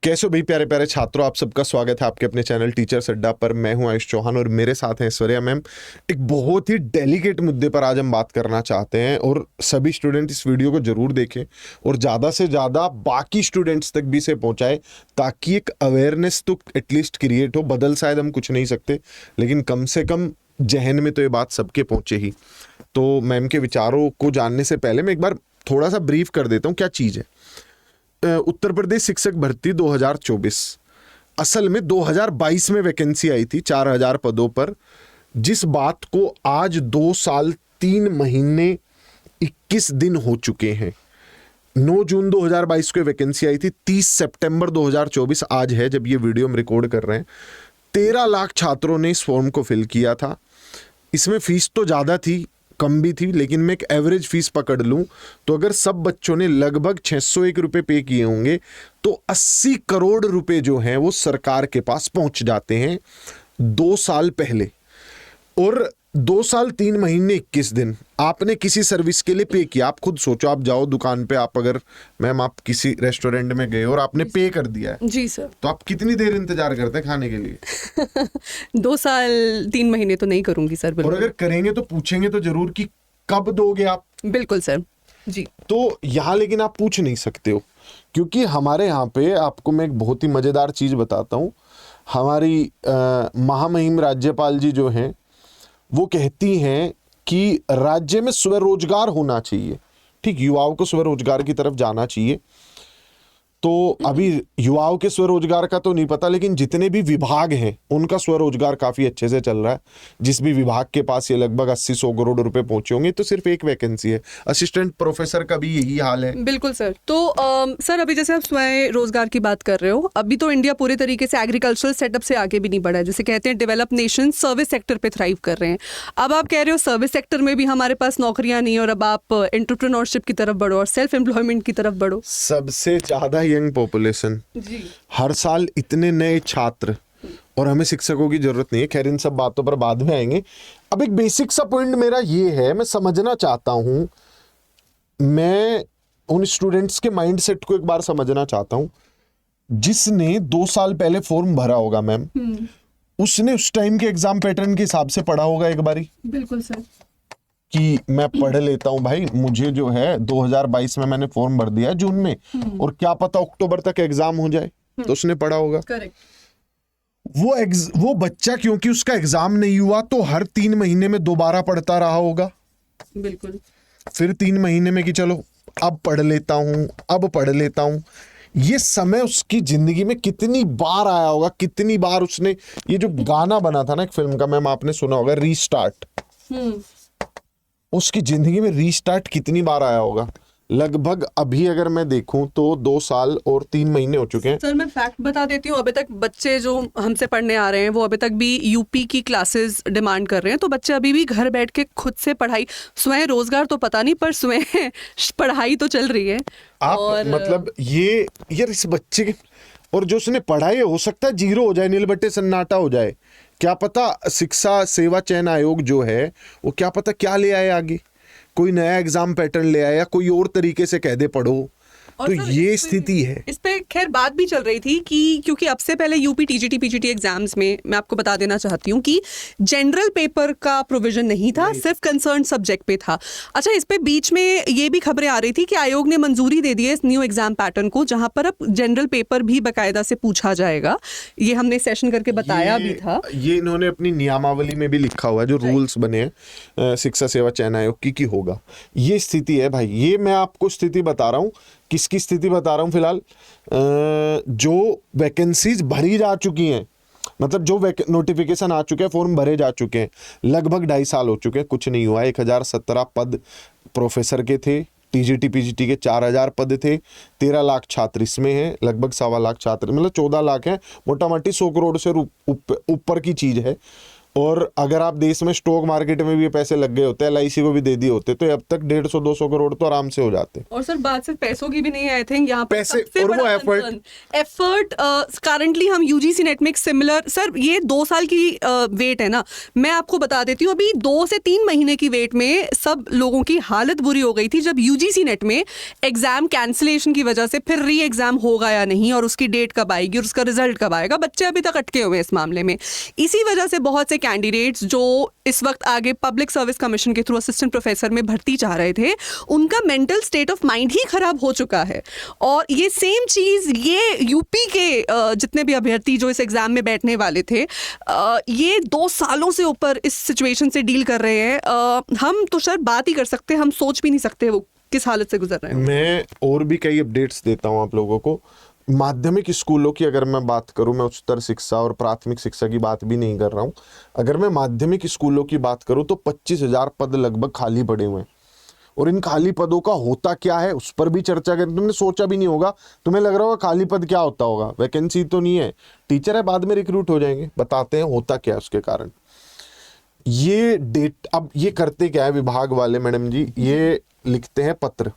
कैसे हो भाई प्यारे प्यारे छात्रों, आप सबका स्वागत है आपके अपने चैनल टीचर्स अड्डा पर। मैं हूं आयुष चौहान और मेरे साथ हैं ऐश्वर्या मैम। एक बहुत ही डेलिकेट मुद्दे पर आज हम बात करना चाहते हैं और सभी स्टूडेंट इस वीडियो को जरूर देखें और ज़्यादा से ज़्यादा बाकी स्टूडेंट्स तक भी इसे पहुंचाएं ताकि एक अवेयरनेस तो एटलीस्ट क्रिएट हो। बदल शायद हम कुछ नहीं सकते, लेकिन कम से कम जहन में तो ये बात सबके पहुंचे ही। तो मैम के विचारों को जानने से पहले मैं एक बार थोड़ा सा ब्रीफ कर देता हूँ क्या चीज़ है। उत्तर प्रदेश शिक्षक भर्ती 2024 असल में 2022 में वैकेंसी आई थी 4000 पदों पर, जिस बात को आज 2 साल 3 महीने 21 दिन हो चुके हैं। 9 जून 2022 को वैकेंसी आई थी, 30 सितंबर 2024 आज है जब ये वीडियो हम रिकॉर्ड कर रहे हैं। 13 लाख छात्रों ने इस फॉर्म को फिल किया था। इसमें फीस तो ज़्यादा थी, कम भी थी, लेकिन मैं एक एवरेज फीस पकड़ लूं तो अगर सब बच्चों ने लगभग 601 रुपये पे किए होंगे तो 80 करोड़ रुपए जो हैं वो सरकार के पास पहुंच जाते हैं 2 साल पहले। और 2 साल 3 महीने 21 दिन आपने किसी सर्विस के लिए पे किया। आप खुद सोचो, आप जाओ दुकान पे, आप अगर मैम आप किसी रेस्टोरेंट में गए और आपने पे कर दिया है जी सर, तो आप कितनी देर इंतजार करते हैं खाने के लिए? 2 साल 3 महीने तो नहीं करूंगी सर। और बिल्कुल। अगर करेंगे तो पूछेंगे तो जरूर कि कब दोगे आप। बिल्कुल सर जी। तो यहाँ लेकिन आप पूछ नहीं सकते हो, क्योंकि हमारे यहाँ पे आपको मैं एक बहुत ही मजेदार चीज बताता हूँ। हमारी महामहिम राज्यपाल जी जो हैं वो कहती हैं कि राज्य में स्वरोजगार होना चाहिए। ठीक, युवाओं को स्वरोजगार की तरफ जाना चाहिए। तो अभी युवाओं के स्वरोजगार का तो नहीं पता, लेकिन जितने भी विभाग हैं उनका स्वरोजगार काफी अच्छे से चल रहा है। जिस भी विभाग के पास ये लगभग 80-100 करोड़ रुपए पहुंचे होंगे, तो सिर्फ एक वैकेंसी है। असिस्टेंट प्रोफेसर का भी यही हाल है। बिल्कुल सर। तो सर अभी जैसे आप स्वयं रोजगार की बात कर रहे हो, अभी तो इंडिया पूरे तरीके से एग्रीकल्चरल सेटअप से आगे भी नहीं बढ़ा है। जैसे कहते हैं डेवलप नेशन सर्विस सेक्टर पे थ्राइव कर रहे हैं। अब आप कह रहे हो सर्विस सेक्टर में भी हमारे पास नौकरियां नहीं, और अब आप एंटरप्रेन्योरशिप की तरफ बढ़ो और सेल्फ एम्प्लॉयमेंट की तरफ बढ़ो। सबसे ज्यादा यंग पॉपुलेशन, हर साल इतने नए छात्र, और हमें शिक्षकों की जरूरत नहीं है। खैर इन सब बातों पर बाद में आएंगे। अब एक बेसिक सा पॉइंट मेरा ये है, मैं समझना चाहता हूं, मैं उन स्टूडेंट्स के माइंडसेट को एक बार समझना चाहता हूं जिसने 2 साल पहले फॉर्म भरा होगा मैम। उसने उस टाइम के एग्जाम पैटर्न के हिसाब से पढ़ा होगा एक बारी। बिल्कुल सर। कि मैं पढ़ लेता हूं भाई, मुझे जो है 2022 में मैंने फॉर्म भर दिया है जून में, और क्या पता अक्टूबर तक एग्जाम हो जाए, तो उसने पढ़ा होगा। करेक्ट। वो बच्चा क्योंकि उसका एग्जाम नहीं हुआ तो हर 3 महीने में दोबारा पढ़ता रहा होगा। बिल्कुल। फिर 3 महीने में कि चलो अब पढ़ लेता हूं, अब पढ़ लेता हूं। ये समय उसकी जिंदगी में कितनी बार आया होगा, कितनी बार उसने, ये जो गाना बना था ना एक फिल्म का, मैम आपने सुना होगा, रीस्टार्ट। उसकी जिंदगी में रीस्टार्ट कितनी बार आया होगा। लगभग अभी अगर मैं देखूं तो 2 साल और 3 महीने हो चुके हैं। सर मैं फैक्ट बता देती हूँ, अभी तक बच्चे जो हमसे पढ़ने आ रहे हैं वो अभी तक भी यूपी की क्लासेस डिमांड कर रहे हैं। तो बच्चे अभी भी घर बैठ के खुद से पढ़ाई, स्वयं रोजगार तो पता नहीं पर स्वयं पढ़ाई तो चल रही है। आप और मतलब ये यार इस बच्चे के, और जो उसने पढ़ाई हो सकता है जीरो हो जाए, नील बट्टे सन्नाटा हो जाए। क्या पता शिक्षा सेवा चयन आयोग जो है वो क्या पता क्या ले आए आगे, कोई नया एग्जाम पैटर्न ले आया या कोई और तरीके से कह दे पढ़ो। तो ये स्थिति है। इस पे खैर बात भी चल रही थी कि क्योंकि अब से पहले यूपी टीजीटी पीजीटी एग्जाम्स में मैं आपको बता देना चाहती हूँ कि जनरल पेपर का प्रोविजन नहीं था, सिर्फ कंसर्न सब्जेक्ट पे था। अच्छा, इस पे बीच में ये भी खबरें आ रही थी कि आयोग ने मंजूरी दे दी है इस न्यू एग्जाम पैटर्न को, जहां पर अब जनरल पेपर भी बाकायदा से पूछा जाएगा। ये हमने सेशन करके बताया भी था। ये इन्होंने अपनी नियमावली में भी लिखा हुआ है, जो रूल्स बने हैं शिक्षा सेवा चयन आयोग की होगा। ये स्थिति है भाई। ये मैं आपको स्थिति बता रहा हूँ, किसकी स्थिति बता रहा हूं फिलहाल, जो वैकेंसीज भरी जा चुकी हैं, मतलब जो नोटिफिकेशन आ चुके हैं, फॉर्म भरे जा चुके हैं, लगभग 2.5 साल हो चुके हैं, कुछ नहीं हुआ। 1017 पद प्रोफेसर के थे, टीजीटी पीजीटी के 4000 पद थे, 13 लाख छात्र इसमें हैं, लगभग 1.25 लाख छात्र, मतलब 14 लाख हैं, मोटा मोटी 100 करोड़ से ऊपर की चीज है। और अगर आप देश में स्टॉक मार्केट में भी ये पैसे लग गए होते, LIC को भी दे दिए होते, तो अब तक 150-200 करोड़ तो आराम से हो जाते। और सर बात सिर्फ पैसों की भी नहीं है, आई थिंक यहाँ पे पैसे सबसे और वो बड़ा एफर्ट करंटली हम UGC नेट में एक सिमिलर, सर ये 2 साल की वेट है ना, मैं आपको बता देती हूँ, अभी 2 से 3 महीने की वेट में सब लोगों की हालत बुरी हो गई थी जब UGC नेट में एग्जाम कैंसिलेशन की वजह से फिर री एग्जाम होगा या नहीं, और उसकी डेट कब आएगी और उसका रिजल्ट कब आएगा, बच्चे अभी तक अटके हुए हैं इस मामले में। इसी वजह से बहुत से कैंडिडेट्स जो इस वक्त आगे पब्लिक सर्विस कमीशन के थ्रू असिस्टेंट प्रोफेसर में भर्ती चाह रहे थे, उनका मेंटल स्टेट ऑफ माइंड ही खराब हो चुका है। और ये सेम चीज ये यूपी के जितने भी अभ्यर्थी जो इस एग्जाम में बैठने वाले थे, ये 2 सालों से ऊपर इस सिचुएशन से डील कर रहे हैं। हम तो शायद बात ही कर सकते, हम सोच भी नहीं सकते वो किस हालत से गुजर रहे हैं। मैं और भी कई अपडेट्स देता हूँ आप लोगों को। माध्यमिक स्कूलों की अगर मैं बात करूं, मैं उच्चतर शिक्षा और प्राथमिक शिक्षा की बात भी नहीं कर रहा हूं, अगर मैं माध्यमिक स्कूलों की बात करूं तो 25,000 पद लगभग खाली पड़े हुए हैं। और इन खाली पदों का होता क्या है उस पर भी चर्चा करें। तुमने सोचा भी नहीं होगा, तुम्हें लग रहा होगा खाली पद क्या होता होगा, वैकेंसी तो नहीं है, टीचर है बाद में रिक्रूट हो जाएंगे। बताते हैं होता क्या है उसके कारण। ये डेट, अब ये करते क्या है विभाग वाले मैडम जी, ये लिखते हैं पत्र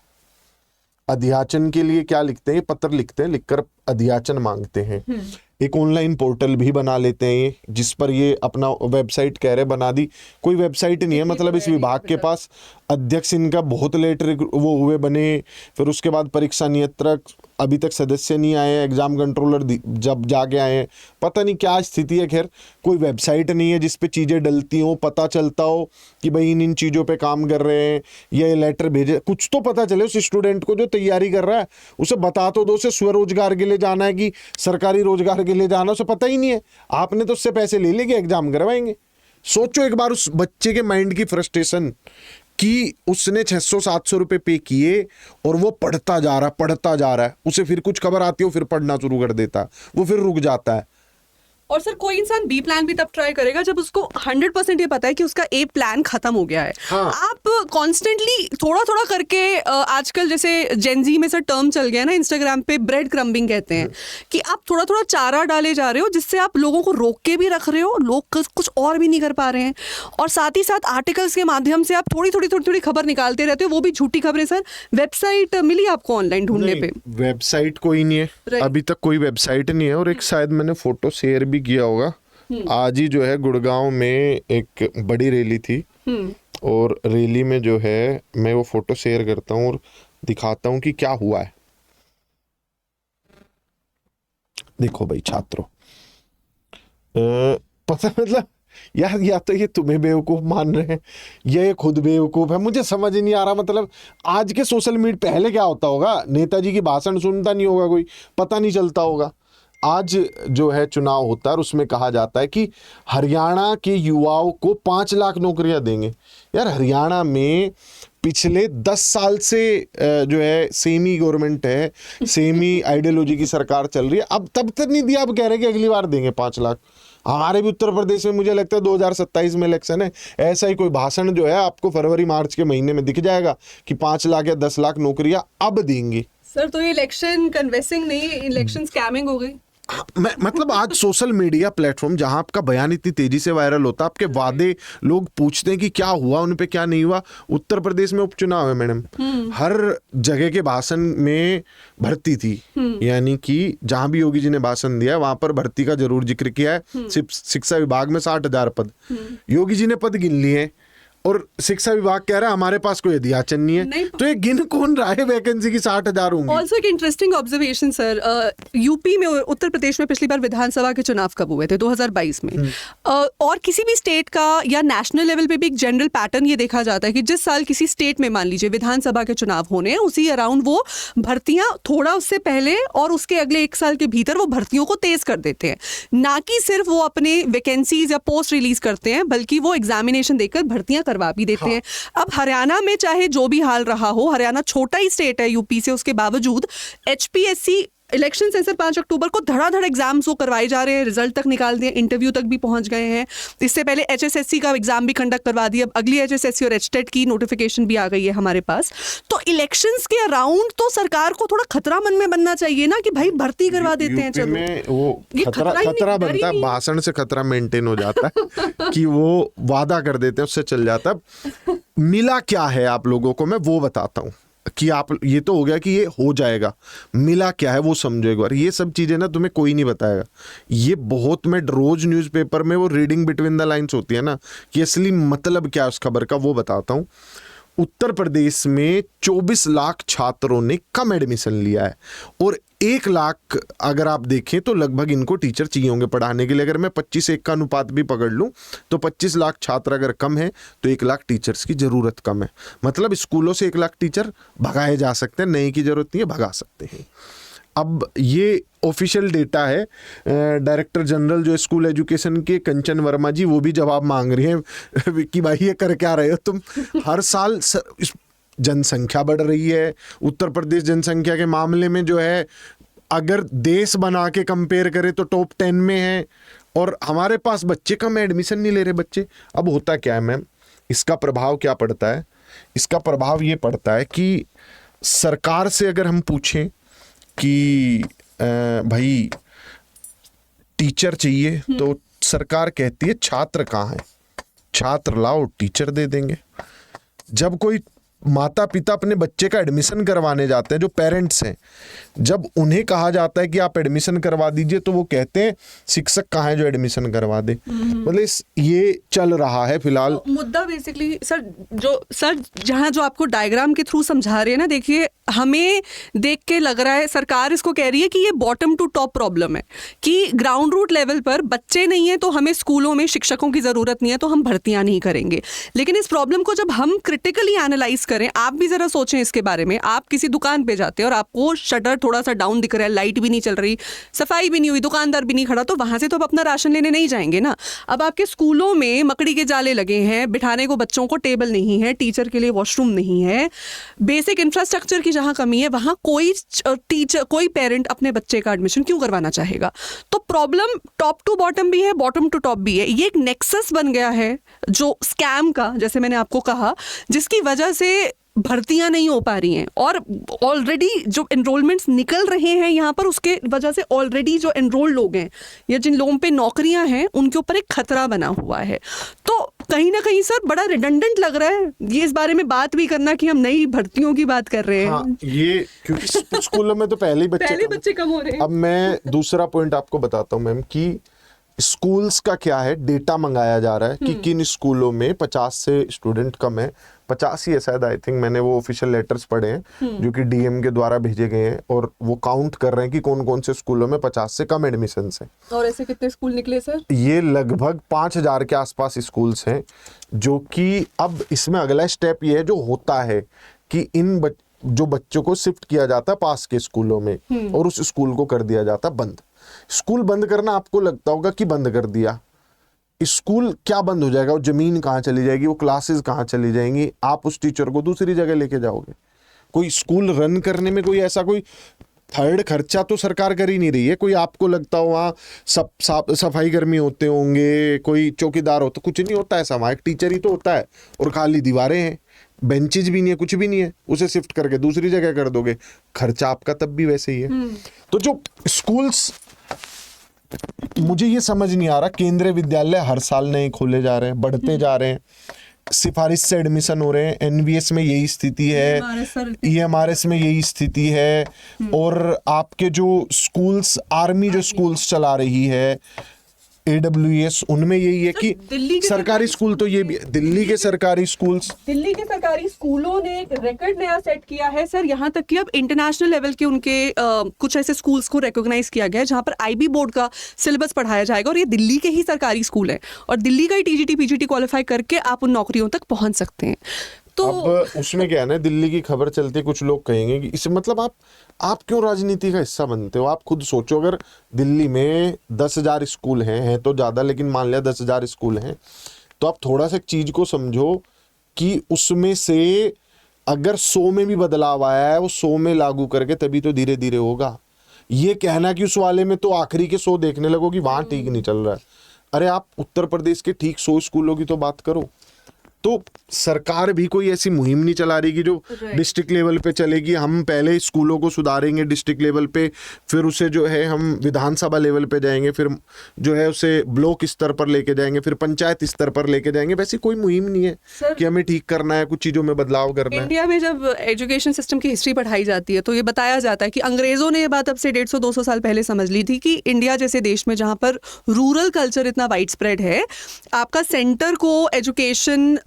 अध्याचन के लिए। क्या लिखते हैं? पत्र लिखते हैं, लिखकर अध्याचन मांगते हैं। एक ऑनलाइन पोर्टल भी बना लेते हैं ये, जिस पर ये अपना वेबसाइट कह रहे बना दी, कोई वेबसाइट नहीं है। मतलब इस विभाग के पास अध्यक्ष इनका बहुत लेट वो हुए बने, फिर उसके बाद परीक्षा नियंत्रक अभी तक सदस्य नहीं आए, एग्जाम कंट्रोलर जब जाके आए हैं, पता नहीं क्या स्थिति है। खैर कोई वेबसाइट नहीं है जिस पे चीज़ें डलती हों, पता चलता हो कि भाई इन चीज़ों पे काम कर रहे हैं, ये लेटर भेजे, कुछ तो पता चले उस स्टूडेंट को जो तैयारी कर रहा है। उसे बता तो दो, उसे स्वरोजगार के लिए जाना है कि सरकारी रोजगार के लिए जाना, उसे पता ही नहीं है। आपने तो उससे पैसे ले लेके एग्जाम करवाएंगे। सोचो एक बार उस बच्चे के माइंड की फ्रस्ट्रेशन कि उसने 600-700 रुपए पे किए और वो पढ़ता जा रहा है, उसे फिर कुछ खबर आती है, फिर पढ़ना शुरू कर देता है, वो फिर रुक जाता है। और सर कोई इंसान बी प्लान भी तब ट्राई करेगा जब उसको 100% ये पता है कि उसका ए प्लान खत्म हो गया है। हाँ। आप कॉन्स्टेंटली थोड़ा थोड़ा करके आजकल जैसे जेनजी में सर टर्म चल गया ना इंस्टाग्राम पे, ब्रेड क्रम्बिंग कहते हैं, कि आप थोड़ा थोड़ा चारा डाले जा रहे हो जिससे आप लोगों को रोक के भी रख रहे हो, लोग कुछ और भी नहीं कर पा रहे हैं, और साथ ही साथ आर्टिकल्स के माध्यम से आप थोड़ी थोड़ी खबर निकालते रहते हो, वो भी झूठी खबरें। सर वेबसाइट मिली आपको ऑनलाइन ढूंढने पे? वेबसाइट कोई नहीं है, अभी तक कोई वेबसाइट नहीं है। और एक शायद मैंने फोटो शेयर भी किया होगा, आज ही जो है गुड़गांव में एक बड़ी रैली थी, और रैली में जो है मैं वो फोटो शेयर करता हूँ और दिखाता हूँ कि क्या हुआ है। देखो भाई छात्रों, पता मतलब यार, या तो ये तुम्हें बेवकूफ मान रहे हैं या ये खुद बेवकूफ है, मुझे समझ ही नहीं आ रहा। मतलब आज के सोशल मीडिया, पहले क्या होता होगा, नेताजी की भाषण सुनता नहीं होगा कोई, पता नहीं चलता होगा। आज जो है चुनाव होता है और उसमें कहा जाता है कि हरियाणा के युवाओं को 5 लाख नौकरियां देंगे। यार हरियाणा में पिछले 10 साल से जो है सेमी गवर्नमेंट है, सेमी आइडियोलॉजी की सरकार चल रही है, अब तब तक नहीं दिया, अब कह रहे हैं कि अगली बार देंगे 5 लाख। हमारे भी उत्तर प्रदेश में मुझे लगता है 2027 में इलेक्शन है, ऐसा ही कोई भाषण जो है आपको फरवरी मार्च के महीने में दिख जाएगा कि 5 लाख या 10 लाख नौकरियां अब देंगी। सर तो ये इलेक्शन कन्वेंसिंग नहीं, इलेक्शन स्कैमिंग हो गई। मतलब आज सोशल मीडिया प्लेटफॉर्म जहां आपका बयान इतनी तेजी से वायरल होता है, आपके वादे लोग पूछते हैं कि क्या हुआ, उन पे क्या नहीं हुआ। उत्तर प्रदेश में उपचुनाव है मैडम, हर जगह के भाषण में भर्ती थी, यानी कि जहां भी योगी जी ने भाषण दिया है वहां पर भर्ती का जरूर जिक्र किया है। शिक्षा विभाग में 60,000 पद, योगी जी ने पद गिन लिए और शिक्षा विभाग कह रहा है हमारे पास कोई अध्याचन नहीं है। तो ये गिन कौन रहा है वैकेंसी की 60,000 होंगी? ऑल्सो एक इंटरेस्टिंग ऑब्जर्वेशन सर, यूपी में, उत्तर प्रदेश में पिछली बार विधानसभा के चुनाव कब हुए थे? 2022 में। और किसी भी स्टेट का या नेशनल लेवल पे भी एक जनरल पैटर्न ये देखा जाता है कि जिस साल किसी स्टेट में मान लीजिए विधानसभा के चुनाव होने हैं, उसी अराउंड वो भर्तियां थोड़ा उससे पहले और उसके अगले 1 साल के भीतर वो भर्तियों को तेज कर देते हैं, ना कि सिर्फ वो अपने वैकेंसीज या पोस्ट रिलीज करते हैं, बल्कि वो एग्जामिनेशन देकर भर्तियां करवा भी देते हैं। अब हरियाणा में चाहे जो भी हाल रहा हो, हरियाणा छोटा ही स्टेट है यूपी से, उसके बावजूद HPSC इलेक्शन है सर 5 अक्टूबर को, धड़ाधड़ एग्जाम्स वो करवाए जा रहे हैं, रिजल्ट तक निकाल दिए, इंटरव्यू तक भी पहुंच गए हैं। इससे पहले HSSC का एग्जाम भी कंडक्ट करवा दिया, अब अगली HSSC और HTET की नोटिफिकेशन भी आ गई है हमारे पास। तो इलेक्शंस के अराउंड तो सरकार को थोड़ा खतरा मन में बनना चाहिए ना कि भाई भर्ती करवा देते हैं। चलो में वो खतरा बनता है, भाषण से खतरा मेंटेन हो जाता है कि वो वादा कर देते हैं उससे चल जाता है। मिला क्या है आप लोगों को, मैं वो बताता हूँ कि आप, ये तो हो गया कि ये हो जाएगा, मिला क्या है वो समझो एक बार। ये सब चीजें ना तुम्हें कोई नहीं बताएगा, ये बहुत, मैं रोज न्यूज़पेपर में वो रीडिंग बिटवीन द लाइंस होती है ना कि असली मतलब क्या है उस खबर का, वो बताता हूँ। उत्तर प्रदेश में 24 लाख छात्रों ने कम एडमिशन लिया है और 1 लाख अगर आप देखें तो लगभग इनको टीचर चाहिए होंगे पढ़ाने के लिए। अगर मैं 25-1 का अनुपात भी पकड़ लूं तो 25 लाख छात्र अगर कम है तो 1 लाख टीचर्स की जरूरत कम है। मतलब स्कूलों से 1 लाख टीचर भगाए जा सकते हैं, नए की जरूरत नहीं है, भगा सकते हैं। अब ये ऑफिशियल डेटा है, डायरेक्टर जनरल जो स्कूल एजुकेशन के कंचन वर्मा जी वो भी जवाब मांग रही हैं कि भाई ये कर क्या रहे हो तुम। हर साल जनसंख्या बढ़ रही है, उत्तर प्रदेश जनसंख्या के मामले में जो है अगर देश बना के कंपेयर करें तो टॉप 10 में है, और हमारे पास बच्चे कम एडमिशन नहीं ले रहे बच्चे। अब होता क्या है मैम, इसका प्रभाव क्या पड़ता है? इसका प्रभाव ये पड़ता है कि सरकार से अगर हम पूछें कि भाई टीचर चाहिए तो सरकार कहती है छात्र कहाँ है, छात्र लाओ टीचर दे देंगे। जब कोई माता पिता अपने बच्चे का एडमिशन करवाने जाते हैं, जो पेरेंट्स हैं, जब उन्हें कहा जाता है कि आप एडमिशन करवा दीजिए तो वो कहते हैं शिक्षक कहाँ है जो एडमिशन करवा दे। मतलब ये चल रहा है फिलहाल। तो मुद्दा बेसिकली सर जहाँ जो आपको डायग्राम के थ्रू समझा रहे हैं ना, देखिए हमें देख के लग रहा है सरकार इसको कह रही है कि ये बॉटम टू टॉप प्रॉब्लम है कि ग्राउंड रूट लेवल पर बच्चे नहीं है तो हमें स्कूलों में शिक्षकों की जरूरत नहीं है तो हम भर्तियां नहीं करेंगे। लेकिन इस प्रॉब्लम को जब हम क्रिटिकली एनालाइज करें, आप भी जरा सोचें इसके बारे में। आप किसी दुकान पे जाते हैं और आपको शटर थोड़ा सा डाउन दिख रहा है, लाइट भी नहीं चल रही, सफाई भी नहीं हुई, दुकानदार भी नहीं खड़ा, तो वहां से तो आप अपना राशन लेने नहीं जाएंगे ना। अब आपके स्कूलों में मकड़ी के जाले लगे हैं, बिठाने को बच्चों को टेबल नहीं है, टीचर के लिए वॉशरूम नहीं है, बेसिक इंफ्रास्ट्रक्चर की जहां कमी है वहां कोई टीचर, कोई पेरेंट अपने बच्चे का एडमिशन क्यों करवाना चाहेगा? तो प्रॉब्लम टॉप टू बॉटम भी है, बॉटम टू टॉप भी है। ये एक नेक्सस बन गया है जो स्कैम का, जैसे मैंने आपको कहा, जिसकी वजह से भर्तियां नहीं हो पा रही हैं और ऑलरेडी जो एनरोलमेंट्स निकल रहे हैं यहाँ पर, उसके वजह से ऑलरेडी जो एनरोल्ड लोग हैं या जिन लोगों पे नौकरियां हैं उनके ऊपर एक खतरा बना हुआ है। तो कहीं ना कहीं सर बड़ा रिडंडेंट लग रहा है ये इस बारे में बात भी करना कि हम नई भर्तियों की बात कर रहे हैं। हाँ, ये क्योंकि स्कूलों में तो पहले बच्चे कम हो रहे हैं। अब मैं दूसरा पॉइंट आपको बताता हूँ मैम कि स्कूल्स का क्या है, डेटा मंगाया जा रहा है कि किन स्कूलों में 50 से स्टूडेंट कम है। 50 ही है शायद, आई थिंक, मैंने वो ऑफिशियल लेटर्स पढ़े हैं जो कि डीएम के द्वारा भेजे गए हैं और वो काउंट कर रहे हैं कि कौन कौन से स्कूलों में 50 से कम एडमिशन है। और ऐसे कितने स्कूल निकले सर? ये लगभग 5000 के आसपास स्कूल्स हैं। जो कि अब इसमें अगला स्टेप ये है जो होता है कि इन जो बच्चों को शिफ्ट किया जाता है पास के स्कूलों में और उस स्कूल को कर दिया जाता है बंद। स्कूल बंद करना आपको लगता होगा कि बंद कर दिया, स्कूल क्या बंद हो जाएगा? वो जमीन कहाँ चली जाएगी, वो क्लासेस कहाँ चली जाएंगी, आप उस टीचर को दूसरी जगह लेके जाओगे। कोई स्कूल रन करने में कोई ऐसा कोई थर्ड खर्चा तो सरकार कर ही नहीं रही है। कोई आपको लगता हो वहाँ सफाई कर्मी होते होंगे, कोई चौकीदार होता, कुछ नहीं होता ऐसा। वहाँ एक टीचर ही तो होता है और खाली दीवारें हैं, बेंचेज भी नहीं है, कुछ भी नहीं है। उसे शिफ्ट करके दूसरी जगह कर दोगे, खर्चा आपका तब भी वैसे ही है। तो जो स्कूल्स, मुझे ये समझ नहीं आ रहा, केंद्रीय विद्यालय हर साल नए खोले जा रहे हैं, बढ़ते जा रहे हैं, सिफारिश से एडमिशन हो रहे हैं। एनवीएस में यही स्थिति है, ईएमआरएस में यही स्थिति है, और आपके जो स्कूल्स, आर्मी जो स्कूल्स चला रही है, AWS, उनमें यही है कि सरकारी स्कूल, तो ये भी दिल्ली के सरकारी स्कूलों ने एक रिकॉर्ड नया सेट किया है सर। यहाँ तक कि अब इंटरनेशनल लेवल के उनके कुछ ऐसे स्कूल्स को रिकॉग्नाइज किया गया है जहाँ पर IB बोर्ड का सिलेबस पढ़ाया जाएगा और ये दिल्ली के ही सरकारी स्कूल है और दिल्ली का ही TGT PGT क्वालिफाई करके आप उन नौकरियों तक पहुंच सकते हैं। तो अब उसमें क्या है ना, दिल्ली की खबर चलती, कुछ लोग कहेंगे कि इसे मतलब आप क्यों राजनीति का हिस्सा बनते हो? आप खुद सोचो, अगर दिल्ली में 10,000 स्कूल हैं तो ज़्यादा, लेकिन मान लिया 10,000 स्कूल हैं, तो आप थोड़ा सा एक चीज़ को समझो कि उसमें से अगर 100 में भी बदलाव आया है, वो 100 में लागू करके तभी तो धीरे धीरे होगा। ये कहना कि उस वाले में तो आखिरी के 100 देखने लगो कि वहां ठीक नहीं चल रहा है, अरे आप उत्तर प्रदेश के ठीक 100 स्कूलों की तो बात करो। तो सरकार भी कोई ऐसी मुहिम नहीं चला रही कि जो डिस्ट्रिक्ट लेवल पे चलेगी, हम पहले स्कूलों को सुधारेंगे डिस्ट्रिक्ट लेवल पे, फिर उसे जो है हम विधानसभा लेवल पे जाएंगे, फिर जो है उसे ब्लॉक स्तर पर लेके जाएंगे, फिर पंचायत स्तर पर लेके जाएंगे। वैसी कोई मुहिम नहीं है कि हमें ठीक करना है, कुछ चीजों में बदलाव करना है। इंडिया में जब एजुकेशन सिस्टम की हिस्ट्री पढ़ाई जाती है तो ये बताया जाता है कि अंग्रेजों ने ये बात अब से 150-200 साल पहले समझ ली थी कि इंडिया जैसे देश में जहाँ पर रूरल कल्चर इतना वाइड स्प्रेड है, आपका सेंटर को एजुकेशन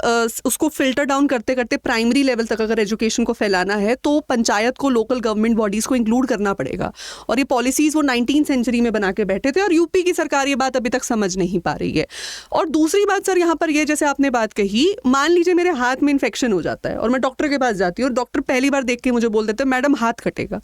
उसको फिल्टर डाउन करते करते प्राइमरी लेवल तक अगर एजुकेशन को फैलाना है तो पंचायत को, लोकल गवर्नमेंट बॉडीज को इंक्लूड करना पड़ेगा। और ये पॉलिसीज वो 19th सेंचुरी में बना के बैठे थे और यूपी की सरकार ये बात अभी तक समझ नहीं पा रही है। और दूसरी बात सर यहाँ पर ये, जैसे आपने बात कही, मान लीजिए मेरे हाथ में इन्फेक्शन हो जाता है और मैं डॉक्टर के पास जाती हूँ और डॉक्टर पहली बार देख के मुझे बोल देते हैं मैडम हाथ कटेगा।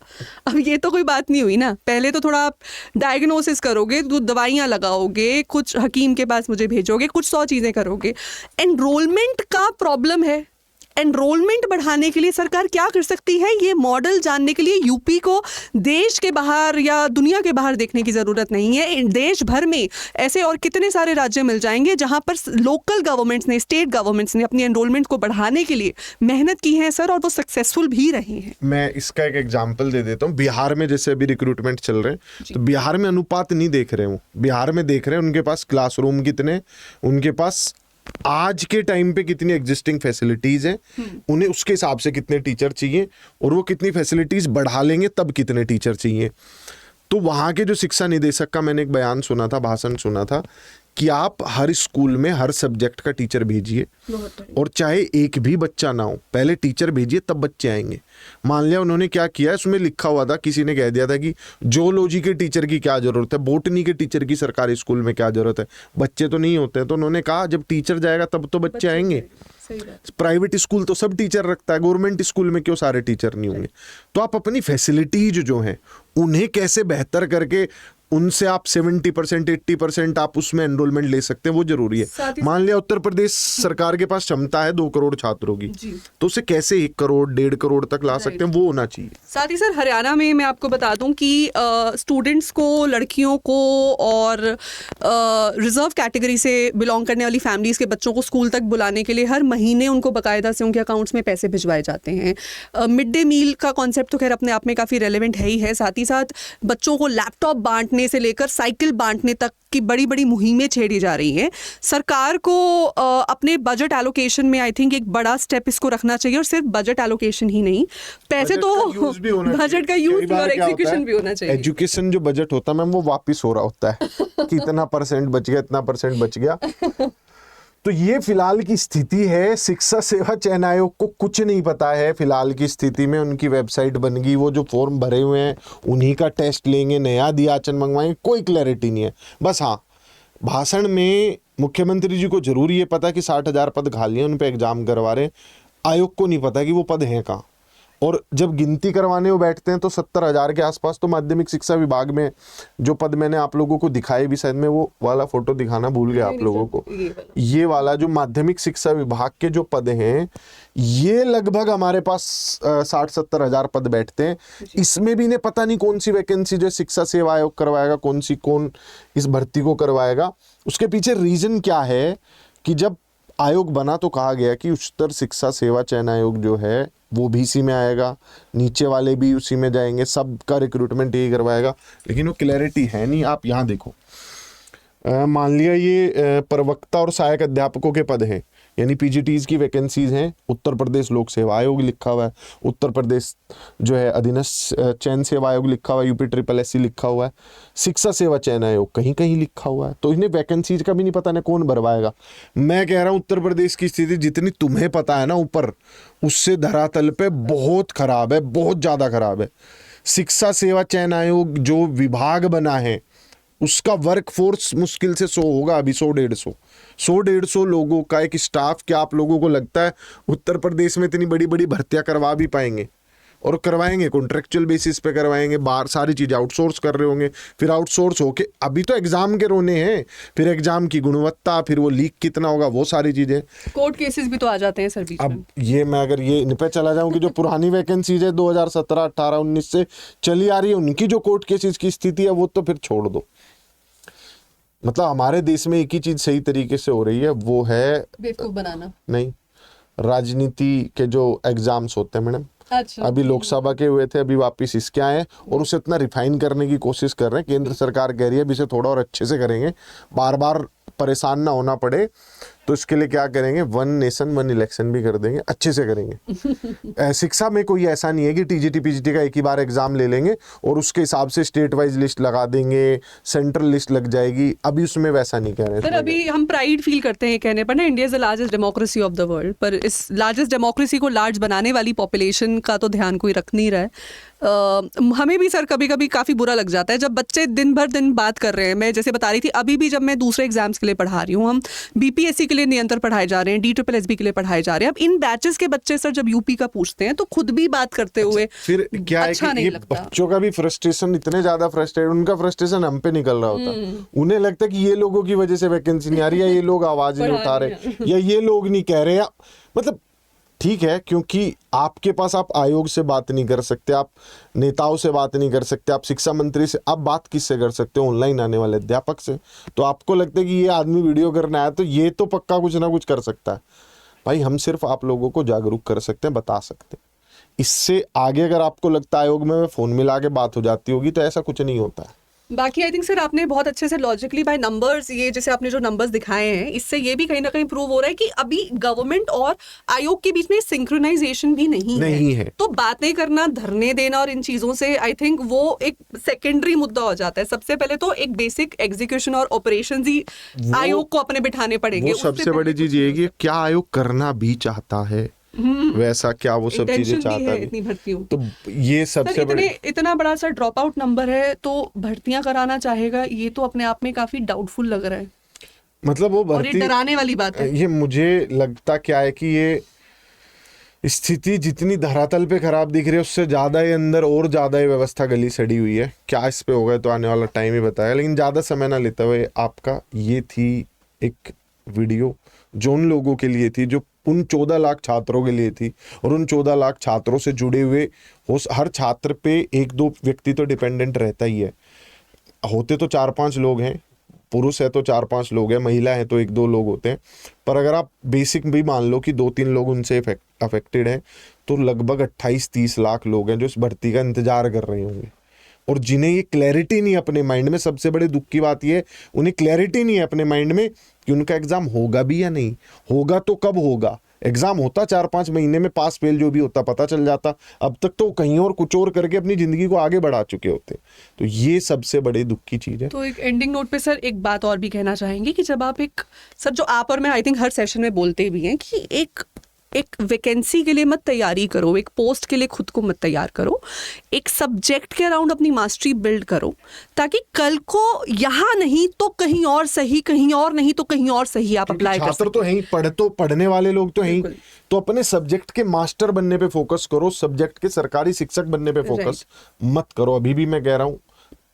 अब ये तो कोई बात नहीं हुई ना, पहले तो थोड़ा आप डायग्नोसिस करोगे, तो दवाइयाँ लगाओगे, कुछ हकीम के पास मुझे भेजोगे, कुछ 100 चीज़ें करोगे। एनरोलमेंट का प्रॉब्लम है। एनरोलमेंट बढ़ाने के लिए सरकार क्या कर सकती है, ये मॉडल जानने के लिए यूपी को देश के बाहर या दुनिया के बाहर देखने की ज़रूरत नहीं है। देश भर में ऐसे और कितने सारे राज्य मिल जाएंगे जहां पर लोकल गवर्नमेंट्स ने, स्टेट गवर्नमेंट्स ने अपनी एनरोलमेंट को बढ़ाने के लिए मेहनत की है सर, और वो सक्सेसफुल भी रहे हैं। मैं इसका एक एग्जाम्पल दे देता हूँ। बिहार में जैसे अभी रिक्रूटमेंट चल रहे हैं, तो बिहार में अनुपात नहीं देख रहे हो, बिहार में देख रहे हैं उनके पास क्लासरूम कितने, उनके पास आज के टाइम पे कितनी एग्जिस्टिंग फैसिलिटीज हैं, उन्हें उसके हिसाब से कितने टीचर चाहिए, और वो कितनी फैसिलिटीज बढ़ा लेंगे तब कितने टीचर चाहिए। तो वहाँ के जो शिक्षा निदेशक का मैंने एक बयान सुना था, भाषण सुना था कि आप हर स्कूल में हर सब्जेक्ट का टीचर भेजिए, और चाहे एक भी बच्चा ना हो, पहले टीचर भेजिए तब बच्चे आएंगे। मान लिया उन्होंने क्या किया, इसमें लिखा हुआ था, किसी ने कह दिया था कि जूलॉजी के टीचर की क्या जरूरत है, बोटनी के टीचर की सरकारी स्कूल में क्या जरूरत है, बच्चे तो नहीं होते हैं। तो उन्होंने कहा जब टीचर जाएगा तब तो बच्चे आएंगे। प्राइवेट स्कूल तो सब टीचर रखता है, गवर्नमेंट स्कूल में क्यों सारे टीचर नहीं होंगे। तो आप अपनी फैसिलिटीज जो हैं उन्हें कैसे बेहतर करके उनसे आप 70% 80% आप उसमें एनरोलमेंट ले सकते हैं, वो जरूरी है। मान लिया उत्तर प्रदेश सरकार के पास क्षमता है 2 करोड़ छात्रों की, तो उसे कैसे 1 करोड़ 1.5 करोड़ तक ला सकते हैं, वो होना चाहिए। साथ ही सर हरियाणा में मैं आपको बता दूं कि स्टूडेंट्स को, लड़कियों को और रिजर्व कैटेगरी से बिलोंग करने वाली फैमिलीज के बच्चों को स्कूल तक बुलाने के लिए हर महीने उनको बाकायदा से उनके अकाउंट्स में पैसे भिजवाए जाते हैं। मिड डे मील का कॉन्सेप्ट तो खैर अपने आप में काफ़ी रेलिवेंट है ही है। साथ ही साथ बच्चों को लैपटॉप बांटने से लेकर साइकिल बांटने तक की बड़ी बड़ी मुहिमें छेड़ी जा रही हैं। सरकार को अपने बजट एलोकेशन में आई थिंक एक बड़ा स्टेप इसको रखना चाहिए, और सिर्फ बजट एलोकेशन ही नहीं, पैसे तो बजट का यूज और एग्जीक्यूशन भी होना चाहिए। एजुकेशन जो बजट होता है मैम, वो वापिस हो रहा होता है कि इतना % बच गया, इतना % बच गया। तो ये फिलहाल की स्थिति है। शिक्षा सेवा चयन आयोग को कुछ नहीं पता है फिलहाल की स्थिति में। उनकी वेबसाइट बन गई, वो जो फॉर्म भरे हुए हैं उन्हीं का टेस्ट लेंगे, नया दियाचन मंगवाएंगे, कोई क्लैरिटी नहीं है। बस हाँ, भाषण में मुख्यमंत्री जी को जरूर ये पता कि 60,000 पद खाली हैं, उन पर एग्जाम करवा रहे हैं। आयोग को नहीं पता कि वो पद हैं कहाँ। और जब गिनती करवाने वो बैठते हैं तो 70,000 के आसपास तो माध्यमिक शिक्षा विभाग में जो पद मैंने आप लोगों को दिखाए भी, शायद मैं वो वाला फोटो दिखाना भूल गया आप लोगों को। ये वाला जो माध्यमिक शिक्षा विभाग के जो पद हैं, ये लगभग हमारे पास 60-70,000 पद बैठते हैं। इसमें भी इन्हें पता नहीं कौन सी वैकेंसी जो शिक्षा सेवा आयोग करवाएगा, कौन इस भर्ती को करवाएगा। उसके पीछे रीजन क्या है कि जब आयोग बना तो कहा गया कि उच्चतर शिक्षा सेवा चयन आयोग जो है वो भी इसी में आएगा, नीचे वाले भी उसी में जाएंगे, सबका रिक्रूटमेंट यही करवाएगा, लेकिन वो क्लैरिटी है नहीं। आप यहाँ देखो, मान लिया ये प्रवक्ता और सहायक अध्यापकों के पद हैं, यानी पीजीटीज की वैकेंसीज हैं। उत्तर प्रदेश लोक सेवा आयोग लिखा हुआ है, उत्तर प्रदेश जो है अधीनस्थ चयन सेवा आयोग लिखा हुआ है, यूपी SSS लिखा हुआ है, शिक्षा सेवा चयन आयोग कहीं कहीं लिखा हुआ है। तो इन्हें वैकेंसीज का भी नहीं पता, ना कौन भरवाएगा। मैं कह रहा हूँ उत्तर प्रदेश की स्थिति जितनी तुम्हें पता है ना ऊपर, उससे धरातल पे बहुत खराब है, बहुत ज़्यादा खराब है। शिक्षा सेवा चयन आयोग जो विभाग बना है उसका वर्क फोर्स मुश्किल से 100 होगा, अभी 100-150 लोगों का एक स्टाफ। क्या आप लोगों को लगता है उत्तर प्रदेश में इतनी बड़ी बड़ी भर्तियां करवा भी पाएंगे? और करवाएंगे, कॉन्ट्रेक्चुअल बेसिस पे करवाएंगे, बाहर सारी चीज़ें आउटसोर्स कर रहे होंगे, फिर आउटसोर्स होके अभी तो एग्जाम के रोने हैं, फिर एग्जाम की गुणवत्ता, फिर वो लीक कितना होगा, वो सारी चीज़ें। कोर्ट केसेस भी तो आ जाते हैं सर बीच में। अब ये मैं अगर ये इन पे चला जाऊं कि जो पुरानी वैकेंसीज है 2017, 18, 19 से चली आ रही है, उनकी जो कोर्ट केसेस की स्थिति है वो तो फिर छोड़ दो। मतलब हमारे देश में एक ही चीज सही तरीके से हो रही है, वो है बेवकूफ बनाना। नहीं, राजनीति के जो एग्जाम्स होते हैं मैडम, अच्छा, अभी लोकसभा के हुए थे, अभी वापस इसके आए और उसे इतना रिफाइन करने की कोशिश कर रहे हैं। केंद्र सरकार कह रही है अभी इसे थोड़ा और अच्छे से करेंगे, बार बार परेशान ना होना पड़े, तो इसके लिए क्या करेंगे, 1 नेशन 1 इलेक्शन भी कर देंगे, अच्छे से करेंगे। शिक्षा में कोई ऐसा नहीं है कि टीजीटी पीजीटी का एक ही बार एग्जाम ले लेंगे और उसके हिसाब से स्टेट वाइज लिस्ट लगा देंगे, सेंट्रल लिस्ट लग जाएगी, अभी उसमें वैसा नहीं कह रहे हैं। सर अभी हम प्राइड फील करते हैं कहने पर ना, India is the largest democracy of the world, पर इस लार्जेस्ट डेमोक्रेसी को लार्ज बनाने वाली पॉपुलेशन का तो ध्यान कोई रख नहीं रहा है। हमें भी सर कभी कभी काफ़ी बुरा लग जाता है जब बच्चे दिन भर दिन बात कर रहे हैं। मैं जैसे बता रही थी, अभी भी जब मैं दूसरे एग्जाम्स के लिए पढ़ा रही हूँ, हम बीपीएससी के लिए निरंतर पढ़ाए जा रहे हैं, DSSB के लिए पढ़ाए जा रहे हैं। अब इन बैचेस के बच्चे सर जब यूपी का पूछते हैं तो खुद भी बात करते हुए फिर क्या अच्छा है कि नहीं ये लगता। बच्चों का भी फ्रस्ट्रेशन, इतने ज्यादा फ्रस्ट्रेटेड, उनका फ्रस्ट्रेशन हम पे निकल रहा होता। उन्हें लगता है कि ये लोगों की वजह से वैकेंसी नहीं आ रही है, ये लोग आवाज नहीं उठा रहे, या ये लोग नहीं कह रहे, या मतलब ठीक है, क्योंकि आपके पास आप आयोग से बात नहीं कर सकते, आप नेताओं से बात नहीं कर सकते, आप शिक्षा मंत्री से, आप बात किससे कर सकते हो, ऑनलाइन आने वाले अध्यापक से। तो आपको लगता है कि ये आदमी वीडियो करना है तो ये तो पक्का कुछ ना कुछ कर सकता है। भाई हम सिर्फ आप लोगों को जागरूक कर सकते हैं, बता सकते हैं। इससे आगे अगर आपको लगता है आयोग में फोन मिला के बात हो जाती होगी, तो ऐसा कुछ नहीं होता है। बाकी आई थिंक सर आपने बहुत अच्छे से लॉजिकली बाय नंबर्स, ये जैसे आपने जो नंबर्स दिखाए हैं, इससे ये भी कहीं ना कहीं प्रूव हो रहा है कि अभी गवर्नमेंट और आयोग के बीच में सिंक्रोनाइजेशन भी नहीं है। तो बातें करना, धरने देना और इन चीजों से आई थिंक वो एक सेकेंडरी मुद्दा हो जाता है। सबसे पहले तो एक बेसिक एग्जीक्यूशन और ऑपरेशन ही आयोग को अपने बिठाने पड़ेंगे। वो सबसे बड़ी चीज ये है कि क्या आयोग करना भी चाहता है, वैसा क्या वो सब चीजें चाहता है इतनी भर्तियों। तो ये सबसे बड़े, इतना बड़ा सा ड्रॉप आउट नंबर है तो भर्तियां कराना चाहेगा, ये तो अपने आप में काफी डाउटफुल लग रहा है। मतलब वो और ये डराने वाली बात है। ये मुझे लगता क्या है कि ये स्थिति जितनी धरातल पे खराब दिख रही है, उससे ज्यादा ही अंदर और ज्यादा ही व्यवस्था गली सड़ी हुई है। क्या इस पे होगा तो आने वाला टाइम ही बताएगा, लेकिन ज्यादा समय ना लेते हुए आपका ये थी एक वीडियो जो उन लोगों के लिए थी, जो उन 14 लाख छात्रों के लिए थी, और उन 14 लाख छात्रों से जुड़े हुए हर छात्र पे 1-2 व्यक्ति तो डिपेंडेंट रहता ही है। होते तो 4-5 लोग हैं, पुरुष है तो 4-5 लोग हैं, महिला है तो 1-2 लोग होते हैं, पर अगर आप बेसिक भी मान लो कि 2-3 लोग उनसे अफेक्टेड हैं, तो लगभग 28-30 लाख लोग हैं जो इस भर्ती का इंतजार कर रहे होंगे, और जिन्हें ये क्लैरिटी नहीं है अपने माइंड में। सबसे बड़े दुख की बात ये, उन्हें क्लैरिटी नहीं है अपने माइंड में कि उनका एग्जाम होगा भी या नहीं होगा, तो कब होगा। एग्जाम होता 4-5 महीने में, पास फेल जो भी होता पता चल जाता। अब तक तो कहीं और कुछ और करके अपनी जिंदगी को आगे बढ़ा चुके होते। तो ये सबसे बड़े दुख की चीज है। तो एक एंडिंग नोट पे सर एक बात और भी कहना चाहेंगे कि जब आप सर जो आप और मैं आई थिंक हर सेशन में बोलते भी हैं कि एक वैकेंसी के लिए मत तैयारी करो, एक पोस्ट के लिए खुद को मत तैयार करो, एक सब्जेक्ट के अराउंड अपनी मास्टरी बिल्ड करो, ताकि कल को यहाँ नहीं तो कहीं और सही, कहीं और नहीं तो कहीं और सही आप अप्लाई कर सकते। छात्र तो हैं, पढ़ने वाले लोग तो हैं, तो अपने सब्जेक्ट के मास्टर बनने पे फोकस करो, सब्जेक्ट के सरकारी शिक्षक बनने पे फोकस मत करो। अभी भी मैं कह रहा हूँ,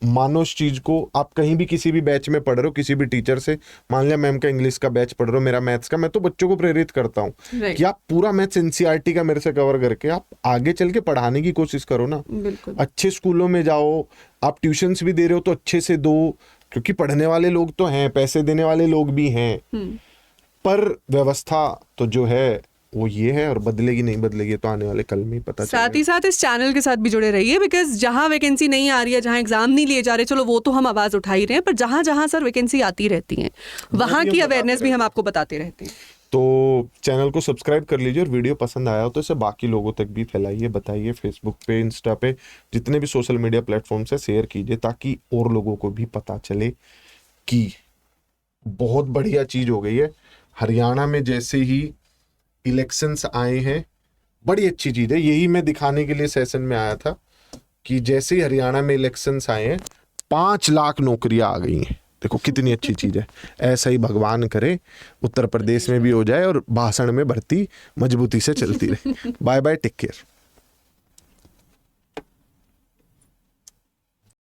मानो इस चीज को। आप कहीं भी किसी भी बैच में पढ़ रहे हो, किसी भी टीचर से, मान लिया मैम का इंग्लिश का बैच पढ़ रहे हो, मेरा मैथ्स का, मैं तो बच्चों को प्रेरित करता हूँ कि आप पूरा मैथ्स एनसीईआरटी का मेरे से कवर करके आप आगे चल के पढ़ाने की कोशिश करो ना। अच्छे स्कूलों में जाओ, आप ट्यूशंस भी दे रहे हो तो अच्छे से दो, क्योंकि पढ़ने वाले लोग तो हैं, पैसे देने वाले लोग भी हैं, पर व्यवस्था तो जो है वो ये है, और बदलेगी नहीं बदलेगी तो आने वाले कल में ही पता चलेगा। साथ ही साथ इस चैनल के साथ भी जुड़े रहिए, बिकॉज जहां वैकेंसी नहीं आ रही है, जहां एग्जाम नहीं लिए जा रहे, चलो वो तो हम आवाज उठा ही रहे हैं, पर जहां जहां सर वैकेंसी आती रहती है वहां की अवेयरनेस भी हम आपको बताते रहते हैं। तो चैनल को सब्सक्राइब कर लीजिए, और वीडियो पसंद आया हो तो इसे बाकी लोगों तक भी फैलाइए, बताइए, फेसबुक पे, इंस्टा पे, जितने भी सोशल मीडिया प्लेटफॉर्म से शेयर कीजिए, ताकि और लोगों को भी पता चले कि बहुत बढ़िया चीज हो गई है। हरियाणा में जैसे ही इलेक्शंस आए हैं, बड़ी अच्छी चीज है। यही मैं दिखाने के लिए सेशन में आया था कि जैसे ही हरियाणा में इलेक्शंस आए हैं, 5 लाख नौकरियां आ गई हैं। देखो कितनी अच्छी चीज है। ऐसा ही भगवान करे उत्तर प्रदेश में भी हो जाए, और भाषण में भर्ती मजबूती से चलती रहे। Bye bye, take care.